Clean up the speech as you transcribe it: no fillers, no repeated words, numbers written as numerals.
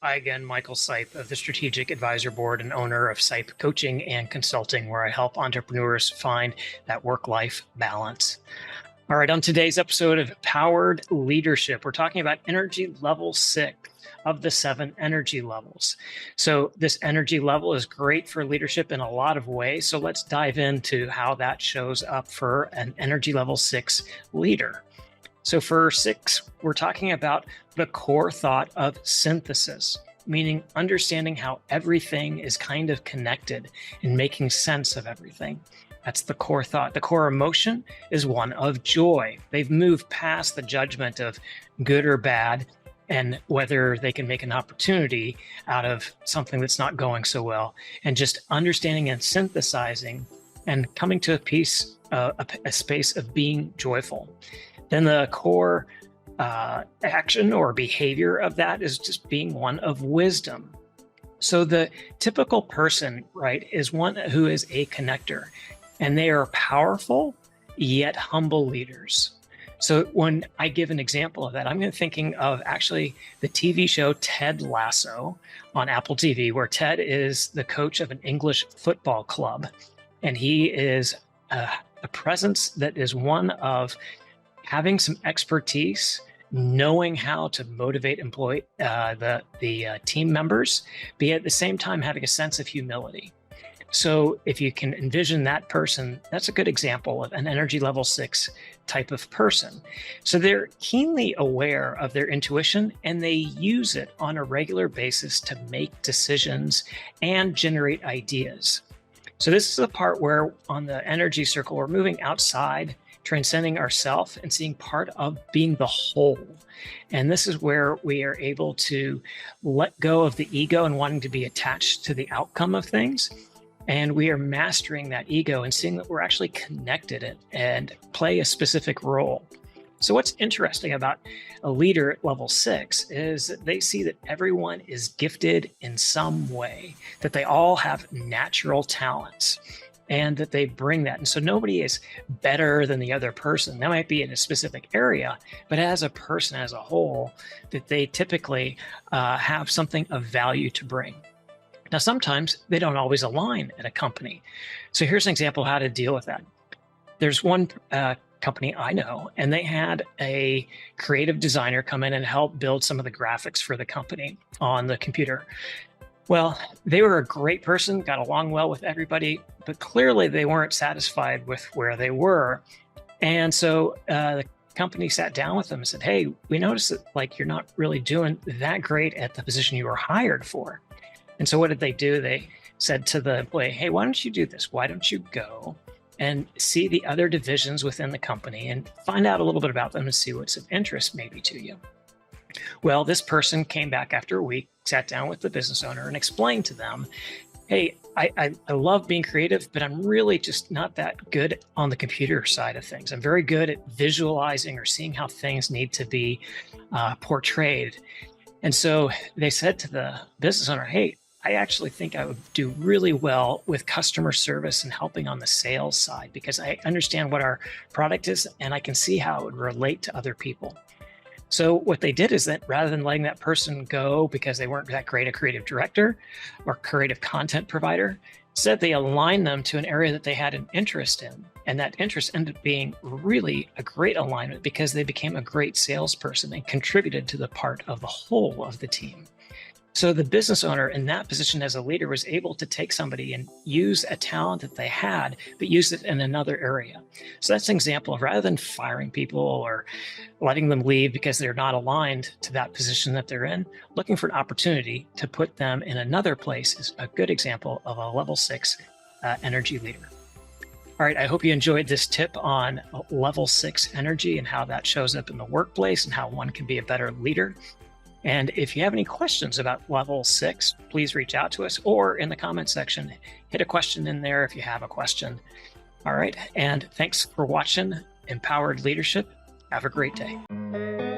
Hi again, Michael Sipe of the Strategic Advisor Board and owner of Sipe Coaching and Consulting, where I help entrepreneurs find that work-life balance. All right, on today's episode of Powered Leadership, we're talking about energy level 6 of the 7 energy levels. So this energy level is great for leadership in a lot of ways. So let's dive into how that shows up for an energy level 6 leader. So for 6, we're talking about the core thought of synthesis, meaning understanding how everything is kind of connected and making sense of everything. That's the core thought. The core emotion is one of joy. They've moved past the judgment of good or bad and whether they can make an opportunity out of something that's not going so well, and just understanding and synthesizing and coming to a space of being joyful. Then the core action or behavior of that is just being one of wisdom. So the typical person, right, is one who is a connector, and they are powerful yet humble leaders. So when I give an example of that, I'm thinking of actually the TV show Ted Lasso on Apple TV, where Ted is the coach of an English football club, and he is a presence that is one of having some expertise, knowing how to motivate the team members, but at the same time having a sense of humility. So if you can envision that person, that's a good example of an energy level 6 type of person. So they're keenly aware of their intuition, and they use it on a regular basis to make decisions and generate ideas. So this is the part where on the energy circle, we're moving outside, transcending ourselves and seeing part of being the whole. And this is where we are able to let go of the ego and wanting to be attached to the outcome of things. And we are mastering that ego and seeing that we're actually connected and play a specific role. So what's interesting about a leader at level 6 is that they see that everyone is gifted in some way, that they all have natural talents, and that they bring that. And so nobody is better than the other person. That might be in a specific area, but as a person as a whole, that they typically have something of value to bring. Now, sometimes they don't always align at a company. So here's an example of how to deal with that. There's one company I know, and they had a creative designer come in and help build some of the graphics for the company on the computer. Well, they were a great person, got along well with everybody, but clearly they weren't satisfied with where they were. And so the company sat down with them and said, hey, we noticed that you're not really doing that great at the position you were hired for. And so what did they do? They said to the employee, hey, why don't you do this? Why don't you go and see the other divisions within the company and find out a little bit about them and see what's of interest maybe to you? Well, this person came back after a week, sat down with the business owner and explained to them, hey, I love being creative, but I'm really just not that good on the computer side of things. I'm very good at visualizing or seeing how things need to be portrayed. And so they said to the business owner, hey, I actually think I would do really well with customer service and helping on the sales side because I understand what our product is and I can see how it would relate to other people. So what they did is that rather than letting that person go because they weren't that great a creative director or creative content provider, instead they aligned them to an area that they had an interest in. And that interest ended up being really a great alignment because they became a great salesperson and contributed to the part of the whole of the team. So the business owner in that position as a leader was able to take somebody and use a talent that they had, but use it in another area. So that's an example of rather than firing people or letting them leave because they're not aligned to that position that they're in, looking for an opportunity to put them in another place is a good example of a level 6 energy leader. All right, I hope you enjoyed this tip on level 6 energy and how that shows up in the workplace and how one can be a better leader. And if you have any questions about level 6, please reach out to us or in the comment section, hit a question in there if you have a question. All right. And thanks for watching Empowered Leadership. Have a great day.